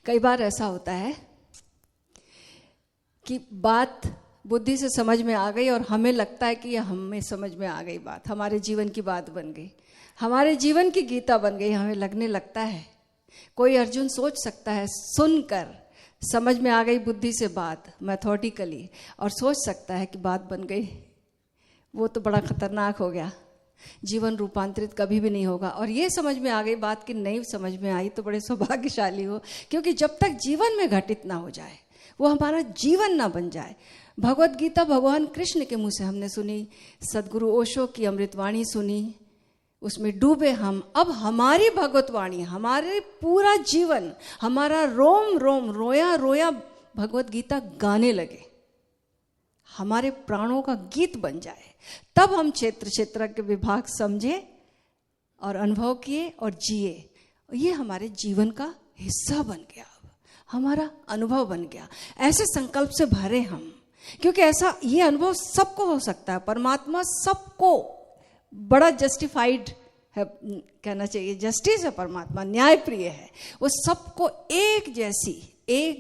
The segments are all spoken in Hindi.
कई बार ऐसा होता है कि बात बुद्धि से समझ में आ गई और हमें लगता है कि यह हमें समझ में आ गई, बात हमारे जीवन की बात बन गई, हमारे जीवन की गीता बन गई। हमें लगने लगता है, कोई अर्जुन सोच सकता है सुनकर समझ में आ गई बुद्धि से बात मैथोडिकली, और सोच सकता है कि बात बन गई। वो तो बड़ा खतरनाक हो गया, जीवन रूपांतरित कभी भी नहीं होगा। और ये समझ में आ गई बात कि नहीं समझ में आई तो बड़े सौभाग्यशाली हो, क्योंकि जब तक जीवन में घटित ना हो जाए, वो हमारा जीवन ना बन जाए। भगवत गीता भगवान कृष्ण के मुंह से हमने सुनी, सदगुरु ओशो की अमृतवाणी सुनी, उसमें डूबे हम। अब हमारी भगवत वाणी, हमारे पूरा जीवन, हमारा रोम रोम रोया रोया भगवत गीता गाने लगे, हमारे प्राणों का गीत बन जाए, तब हम क्षेत्र क्षेत्र के विभाग समझे और अनुभव किए और जिए। ये हमारे जीवन का हिस्सा बन गया, हमारा अनुभव बन गया। ऐसे संकल्प से भरे हम, क्योंकि ऐसा ये अनुभव सबको हो सकता है। परमात्मा सबको बड़ा जस्टिफाइड है, कहना चाहिए जस्टिस है, परमात्मा न्याय प्रिय है। वो सबको एक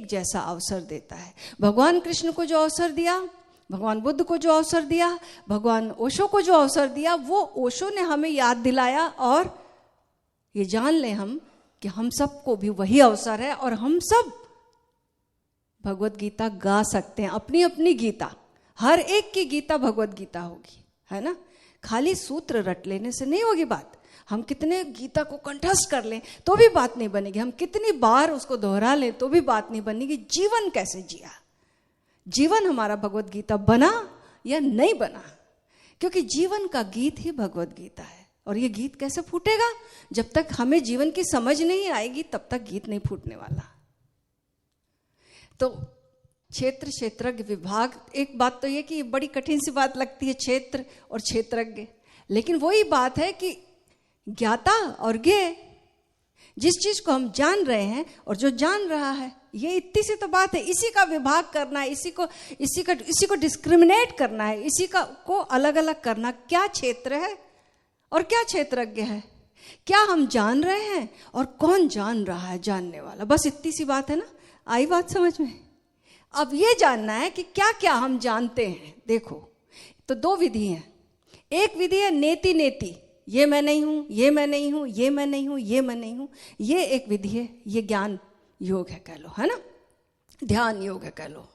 जैसा अवसर देता है। भगवान कृष्ण को जो अवसर दिया, भगवान बुद्ध को जो अवसर दिया, भगवान ओशो को जो अवसर दिया, वो ओशो ने हमें याद दिलाया। और ये जान लें हम कि हम सबको भी वही अवसर है और हम सब भगवत गीता गा सकते हैं, अपनी अपनी गीता। हर एक की गीता भगवत गीता होगी, है ना। खाली सूत्र रट लेने से नहीं होगी बात। हम कितने गीता को कंठस्थ कर लें तो भी बात नहीं बनेगी, हम कितनी बार उसको दोहरा लें तो भी बात नहीं बनेगी। जीवन कैसे जिया, जीवन हमारा भगवत गीता बना या नहीं बना, क्योंकि जीवन का गीत ही भगवत गीता है। और ये गीत कैसे फूटेगा? जब तक हमें जीवन की समझ नहीं आएगी तब तक गीत नहीं फूटने वाला। तो क्षेत्र क्षेत्रज्ञ विभाग, एक बात तो ये कि बड़ी कठिन सी बात लगती है क्षेत्र और क्षेत्रज्ञ, लेकिन वही बात है कि ज्ञाता और ज्ञेय, जिस चीज को हम जान रहे हैं और जो जान रहा है, ये इतनी सी तो बात है। इसी का विभाग करना है, इसी को डिस्क्रिमिनेट करना है, इसी को अलग अलग करना। क्या क्षेत्र है और क्या क्षेत्रज्ञ है, क्या हम जान रहे हैं और कौन जान रहा है, जानने वाला। बस इतनी सी बात है ना। आई बात समझ में? अब ये जानना है कि क्या क्या हम जानते हैं। देखो, तो दो विधि हैं। एक विधि है नेति नेति, ये मैं नहीं हूं, ये मैं नहीं हूं, ये मैं नहीं हूं, ये मैं नहीं हूं। ये एक विधि है, ये ज्ञान योग है कह लो, है ना, ध्यान योग है कह लो।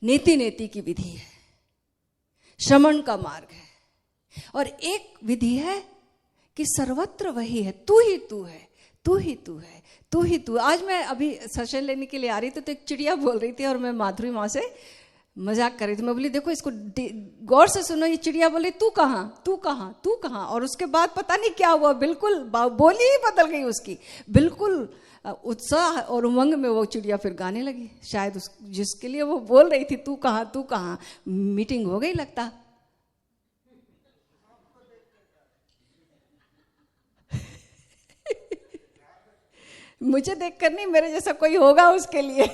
नेति नेति की विधि है, श्रमण का मार्ग है। और एक विधि है कि सर्वत्र वही है, तू ही तू है, तू ही तू है, तू ही तू। आज मैं अभी सेशन लेने के लिए आ रही थी तो एक चिड़िया बोल रही थी और मैं माधुरी माँ से मजाक कर रही थी। मैं बोली देखो इसको गौर से सुनो। ये चिड़िया बोली तू कहाँ, तू कहाँ, तू कहाँ। और उसके बाद पता नहीं क्या हुआ, बिल्कुल बोली ही बदल गई उसकी। बिल्कुल उत्साह और उमंग में वो चिड़िया फिर गाने लगी। शायद जिसके लिए वो बोल रही थी तू कहाँ, तू कहाँ, मीटिंग हो गई लगता। मुझे देखकर नहीं, मेरे जैसा कोई होगा उसके लिए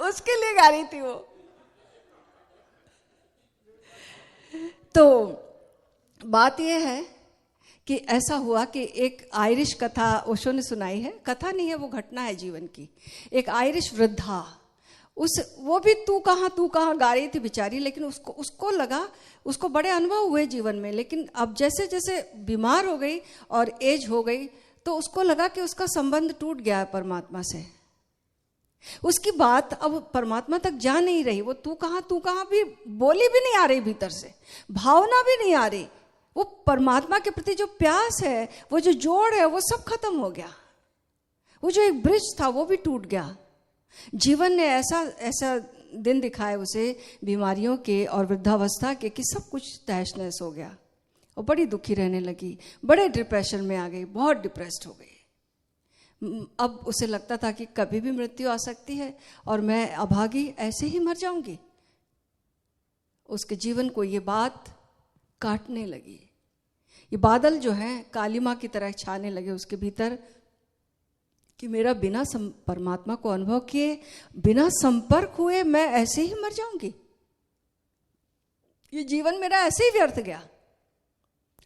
उसके लिए गा रही थी वो। तो बात यह है कि ऐसा हुआ कि एक आयरिश कथा ओशो ने सुनाई है। कथा नहीं है, वो घटना है जीवन की। एक आयरिश वृद्धा, वो भी तू कहाँ गा रही थी बेचारी। लेकिन उसको लगा, उसको बड़े अनुभव हुए जीवन में, लेकिन अब जैसे जैसे बीमार हो गई और एज हो गई तो उसको लगा कि उसका संबंध टूट गया है परमात्मा से। उसकी बात अब परमात्मा तक जा नहीं रही। वो तू कहाँ भी बोली भी नहीं आ रही, भीतर से भावना भी नहीं आ रही। वो परमात्मा के प्रति जो प्यास है, वो जो जोड़ है, वो सब खत्म हो गया। वो जो एक ब्रिज था वो भी टूट गया। जीवन ने ऐसा दिन दिखाए उसे, बीमारियों के और वृद्धावस्था के, कि सब कुछ तहस नहस हो गया और बड़ी दुखी रहने लगी, बड़े डिप्रेशन में आ गई, बहुत डिप्रेस्ड हो गई। अब उसे लगता था कि कभी भी मृत्यु आ सकती है और मैं अभागी ऐसे ही मर जाऊंगी। उसके जीवन को ये बात काटने लगी। ये बादल जो है काली माँ की तरह छाने लगे उसके भीतर कि मेरा बिना परमात्मा को अनुभव किए, बिना संपर्क हुए मैं ऐसे ही मर जाऊंगी। ये जीवन मेरा ऐसे ही व्यर्थ गया।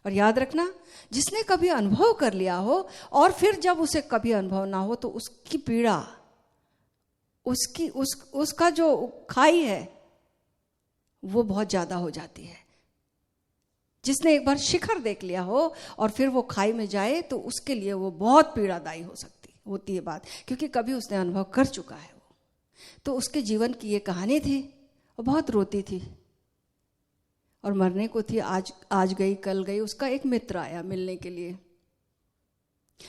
और याद रखना, जिसने कभी अनुभव कर लिया हो और फिर जब उसे कभी अनुभव ना हो तो उसकी पीड़ा उसका जो खाई है वो बहुत ज्यादा हो जाती है। जिसने एक बार शिखर देख लिया हो और फिर वो खाई में जाए तो उसके लिए वो बहुत पीड़ादायी होती है बात, क्योंकि कभी उसने अनुभव कर चुका है। वो तो उसके जीवन की ये कहानी थी। वो बहुत रोती थी और मरने को थी। आज गई कल गई। उसका एक मित्र आया मिलने के लिए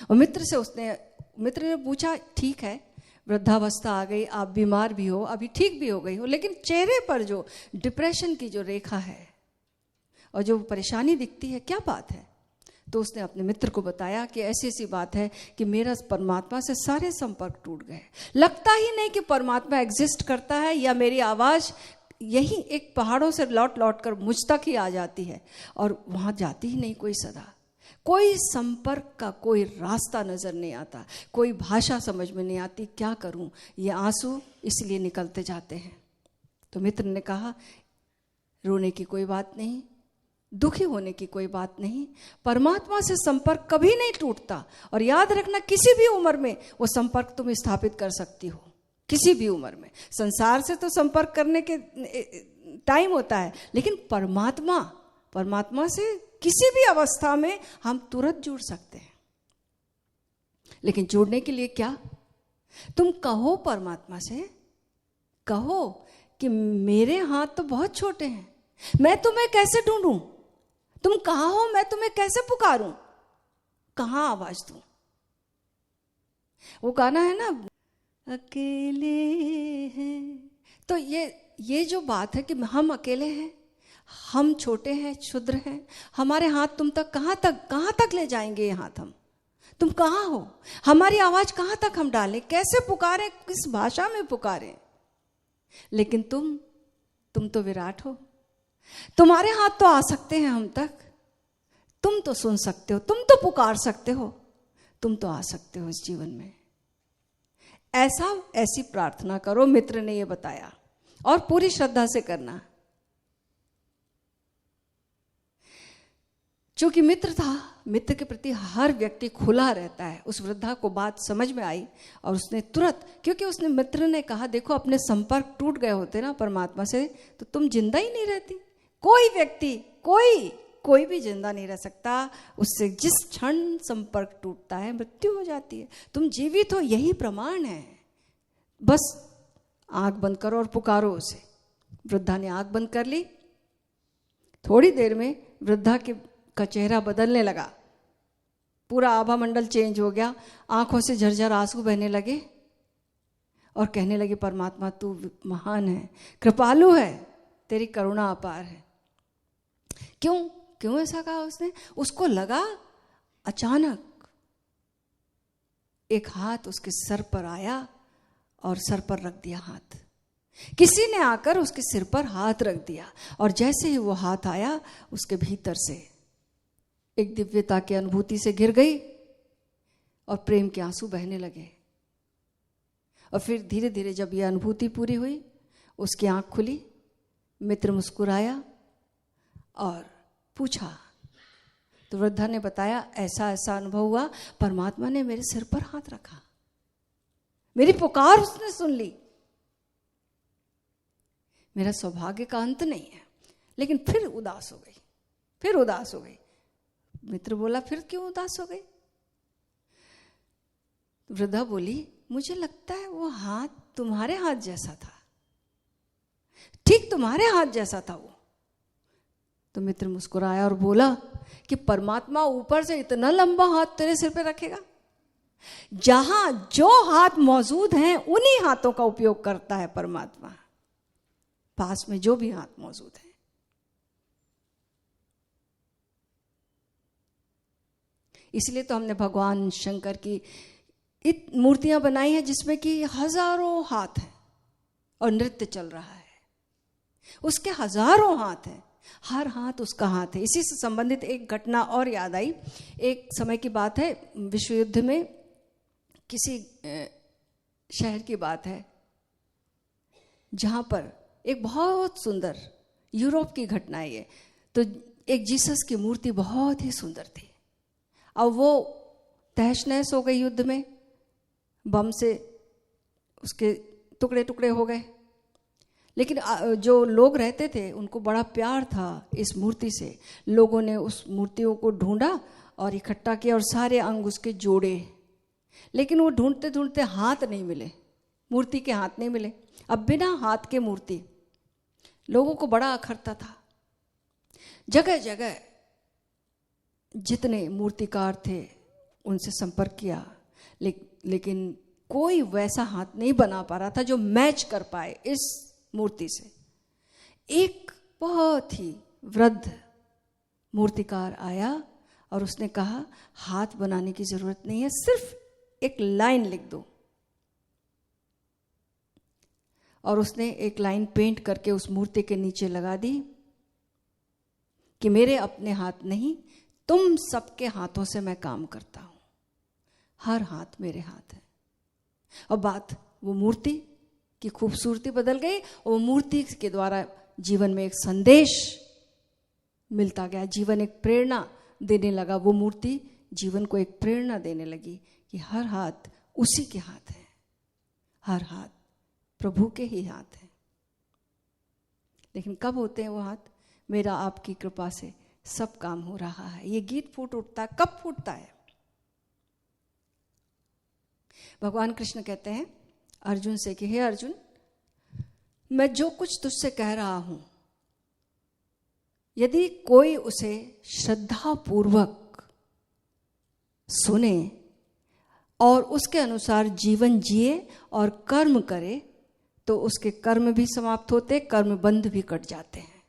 और मित्र ने पूछा, ठीक है वृद्धावस्था आ गई, आप बीमार भी हो, अभी ठीक भी हो गई हो, लेकिन चेहरे पर जो डिप्रेशन की जो रेखा है और जो परेशानी दिखती है, क्या बात है? तो उसने अपने मित्र को बताया कि ऐसी ऐसी बात है कि मेरा परमात्मा से सारे संपर्क टूट गए। लगता ही नहीं कि परमात्मा एग्जिस्ट करता है, या मेरी आवाज यही एक पहाड़ों से लौट लौट कर मुझ तक ही आ जाती है और वहां जाती ही नहीं कोई सदा। कोई संपर्क का कोई रास्ता नजर नहीं आता, कोई भाषा समझ में नहीं आती। क्या करूं? ये आंसू इसलिए निकलते जाते हैं। तो मित्र ने कहा, रोने की कोई बात नहीं, दुखी होने की कोई बात नहीं। परमात्मा से संपर्क कभी नहीं टूटता। और याद रखना, किसी भी उम्र में वो संपर्क तुम स्थापित कर सकती हो, किसी भी उम्र में। संसार से तो संपर्क करने के टाइम होता है, लेकिन परमात्मा से किसी भी अवस्था में हम तुरंत जुड़ सकते हैं। लेकिन जुड़ने के लिए क्या? तुम कहो परमात्मा से, कहो कि मेरे हाथ तो बहुत छोटे हैं, मैं तुम्हें कैसे ढूंढूं? तुम कहाँ हो? मैं तुम्हें कैसे पुकारूं? कहाँ आवाज दूं? वो गाना है ना, अकेले हैं। तो ये जो बात है कि हम अकेले हैं, हम छोटे हैं, क्षुद्र हैं, हमारे हाथ तुम तक कहाँ तक ले जाएंगे? ये हाथ तुम कहाँ हो? हमारी आवाज कहाँ तक हम डालें? कैसे पुकारें? किस भाषा में पुकारें? लेकिन तुम तो विराट हो। तुम्हारे हाथ तो आ सकते हैं हम तक। तुम तो सुन सकते हो, तुम तो पुकार सकते हो, तुम तो आ सकते हो इस जीवन में। ऐसी प्रार्थना करो, मित्र ने ये बताया, और पूरी श्रद्धा से करना। चूंकि मित्र था, मित्र के प्रति हर व्यक्ति खुला रहता है। उस वृद्धा को बात समझ में आई और उसने तुरंत, क्योंकि उसने मित्र ने कहा, देखो अपने संपर्क टूट गए होते ना परमात्मा से तो तुम जिंदा ही नहीं रहती। कोई व्यक्ति, कोई भी जिंदा नहीं रह सकता। उससे जिस क्षण संपर्क टूटता है मृत्यु हो जाती है। तुम जीवित हो, यही प्रमाण है। बस आंख बंद करो और पुकारो उसे। वृद्धा ने आंख बंद कर ली। थोड़ी देर में वृद्धा का चेहरा बदलने लगा, पूरा आभा मंडल चेंज हो गया, आंखों से झरझर आंसू बहने लगे और कहने लगी, परमात्मा तू महान है, कृपालु है, तेरी करुणा अपार है। क्यों ऐसा कहा उसने? उसको लगा अचानक एक हाथ उसके सर पर आया और सर पर रख दिया हाथ। किसी ने आकर उसके सिर पर हाथ रख दिया और जैसे ही वो हाथ आया, उसके भीतर से एक दिव्यता की अनुभूति से घिर गई और प्रेम के आंसू बहने लगे। और फिर धीरे धीरे जब यह अनुभूति पूरी हुई, उसकी आंख खुली, मित्र मुस्कुराया और पूछा। तो वृद्धा ने बताया, ऐसा ऐसा अनुभव हुआ, परमात्मा ने मेरे सिर पर हाथ रखा, मेरी पुकार उसने सुन ली। मेरा सौभाग्य का अंत नहीं है। लेकिन फिर उदास हो गई। मित्र बोला, फिर क्यों उदास हो गई? वृद्धा बोली, मुझे लगता है वो हाथ तुम्हारे हाथ जैसा था, ठीक तुम्हारे हाथ जैसा था वो। तो मित्र मुस्कुराया और बोला कि परमात्मा ऊपर से इतना लंबा हाथ तेरे सिर पे रखेगा? जहां जो हाथ मौजूद हैं उन्हीं हाथों का उपयोग करता है परमात्मा, पास में जो भी हाथ मौजूद है। इसलिए तो हमने भगवान शंकर की मूर्तियां बनाई हैं जिसमें कि हजारों हाथ हैं और नृत्य चल रहा है। उसके हजारों हाथ हैं, हर हाथ उसका हाथ है। इसी से संबंधित एक घटना और याद आई। एक समय की बात है, विश्व युद्ध में किसी शहर की बात है जहां पर एक बहुत सुंदर, यूरोप की घटना है ये, तो एक जीसस की मूर्ति बहुत ही सुंदर थी। अब वो तहस नहस हो गई युद्ध में, बम से उसके टुकड़े टुकड़े हो गए। लेकिन जो लोग रहते थे उनको बड़ा प्यार था इस मूर्ति से। लोगों ने उस मूर्तियों को ढूंढा और इकट्ठा किया और सारे अंग उसके जोड़े। लेकिन वो ढूंढते ढूंढते हाथ नहीं मिले, मूर्ति के हाथ नहीं मिले। अब बिना हाथ के मूर्ति लोगों को बड़ा अखरता था। जगह जगह जितने मूर्तिकार थे उनसे संपर्क किया, लेकिन कोई वैसा हाथ नहीं बना पा रहा था जो मैच कर पाए इस मूर्ति से। एक बहुत ही वृद्ध मूर्तिकार आया और उसने कहा, हाथ बनाने की जरूरत नहीं है, सिर्फ एक लाइन लिख दो। और उसने एक लाइन पेंट करके उस मूर्ति के नीचे लगा दी कि मेरे अपने हाथ नहीं, तुम सबके हाथों से मैं काम करता हूं, हर हाथ मेरे हाथ है। और बात, वो मूर्ति की खूबसूरती बदल गई। और मूर्ति के द्वारा जीवन में एक संदेश मिलता गया, जीवन एक प्रेरणा देने लगा। वो मूर्ति जीवन को एक प्रेरणा देने लगी कि हर हाथ उसी के हाथ है, हर हाथ प्रभु के ही हाथ है। लेकिन कब होते हैं वो हाथ? मेरा आपकी कृपा से सब काम हो रहा है। ये गीत फूट उठता है, कब फूटता है? भगवान कृष्ण कहते हैं अर्जुन से कि हे अर्जुन, मैं जो कुछ तुझसे कह रहा हूं, यदि कोई उसे श्रद्धापूर्वक सुने और उसके अनुसार जीवन जिए और कर्म करे, तो उसके कर्म भी समाप्त होते, कर्म बंध भी कट जाते हैं।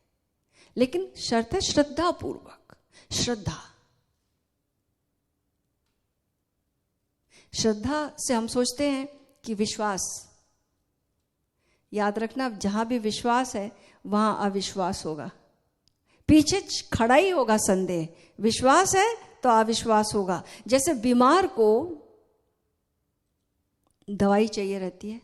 लेकिन शर्त है श्रद्धापूर्वक। श्रद्धा से हम सोचते हैं कि विश्वास। याद रखना, जहां भी विश्वास है वहां अविश्वास होगा, पीछे खड़ा ही होगा संदेह। विश्वास है तो अविश्वास होगा। जैसे बीमार को दवाई चाहिए रहती है,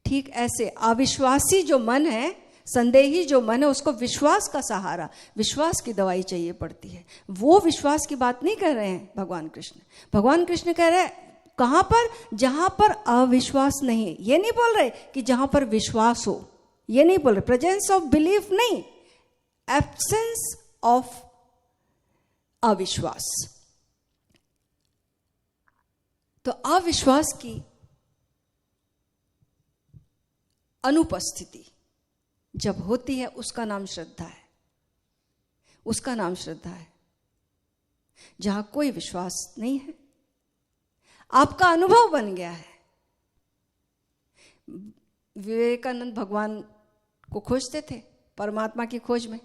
ठीक ऐसे अविश्वासी जो मन है, संदेही जो मन है, उसको विश्वास का सहारा, विश्वास की दवाई चाहिए पड़ती है। वो विश्वास की बात नहीं कर रहे हैं भगवान कृष्ण। भगवान कृष्ण कह रहे हैं कहां पर? जहां पर अविश्वास नहीं। ये नहीं बोल रहे कि जहां पर विश्वास हो, ये नहीं बोल रहे। प्रेजेंस ऑफ बिलीफ नहीं, एब्सेंस ऑफ अविश्वास। तो अविश्वास की अनुपस्थिति जब होती है, उसका नाम श्रद्धा है, उसका नाम श्रद्धा है। जहां कोई विश्वास नहीं है, आपका अनुभव बन गया है। विवेकानंद भगवान को खोजते थे, परमात्मा की खोज में।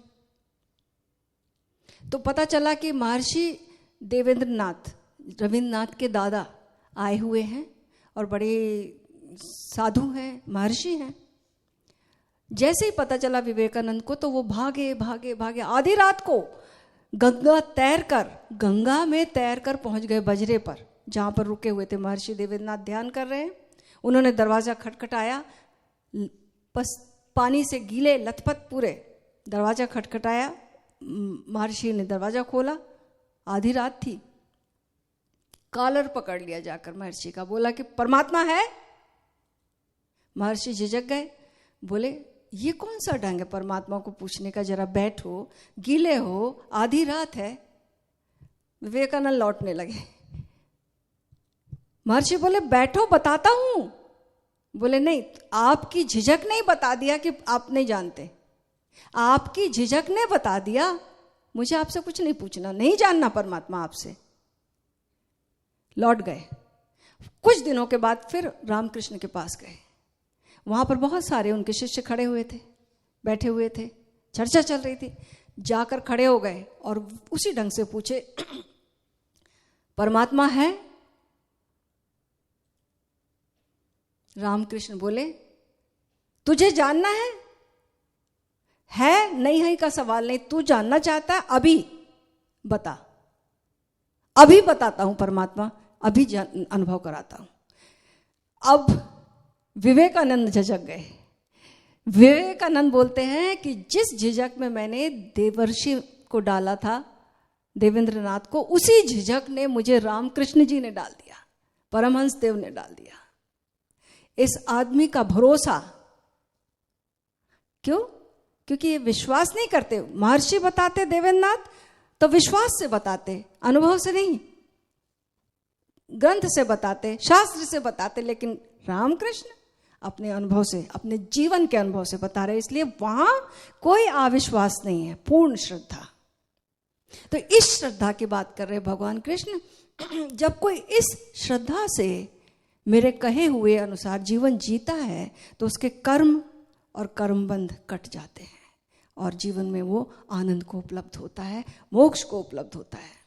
तो पता चला कि महर्षि देवेंद्रनाथ, रविंद्रनाथ के दादा आए हुए हैं और बड़े साधु हैं, महर्षि हैं। जैसे ही पता चला विवेकानंद को, तो वो भागे भागे भागे आधी रात को गंगा में तैरकर पहुंच गए बजरे पर, जहां पर रुके हुए थे महर्षि देवेंद्रनाथ, ध्यान कर रहे हैं। उन्होंने दरवाजा खटखटाया, पानी से गीले लथपथ पूरे, दरवाजा खटखटाया, महर्षि ने दरवाजा खोला, आधी रात थी। कॉलर पकड़ लिया जाकर महर्षि का, बोला कि परमात्मा है? महर्षि झिझक गए, बोले ये कौन सा ढंग है परमात्मा को पूछने का? जरा बैठो, गीले हो, आधी रात है। विवेकानंद लौटने लगे। महर्षि बोले बैठो, बताता हूं। बोले नहीं, आपकी झिझक ने बता दिया कि आप नहीं जानते, आपकी झिझक ने बता दिया, मुझे आपसे कुछ नहीं पूछना, नहीं जानना परमात्मा आपसे। लौट गए। कुछ दिनों के बाद फिर रामकृष्ण के पास गए। वहां पर बहुत सारे उनके शिष्य खड़े हुए थे, बैठे हुए थे, चर्चा चल रही थी। जाकर खड़े हो गए और उसी ढंग से पूछे, परमात्मा है? रामकृष्ण बोले, तुझे जानना है नहीं है का सवाल नहीं, तू जानना चाहता है, अभी बता। अभी बताता हूं परमात्मा, अभी अनुभव कराता हूं। अब विवेकानंद झिझक गए। विवेकानंद बोलते हैं कि जिस झिझक में मैंने देवर्षि को डाला था, देवेंद्रनाथ को, उसी झिझक ने मुझे रामकृष्ण जी ने डाल दिया, परमहंस देव ने डाल दिया। इस आदमी का भरोसा। क्यों? क्योंकि ये विश्वास नहीं करते। महर्षि बताते देवेंद्रनाथ तो विश्वास से बताते, अनुभव से नहीं, ग्रंथ से बताते, शास्त्र से बताते, लेकिन रामकृष्ण अपने अनुभव से, अपने जीवन के अनुभव से बता रहे, इसलिए वहां कोई अविश्वास नहीं है, पूर्ण श्रद्धा। तो इस श्रद्धा की बात कर रहे भगवान कृष्ण। जब कोई इस श्रद्धा से मेरे कहे हुए अनुसार जीवन जीता है तो उसके कर्म और कर्मबंध कट जाते हैं और जीवन में वो आनंद को उपलब्ध होता है, मोक्ष को उपलब्ध होता है।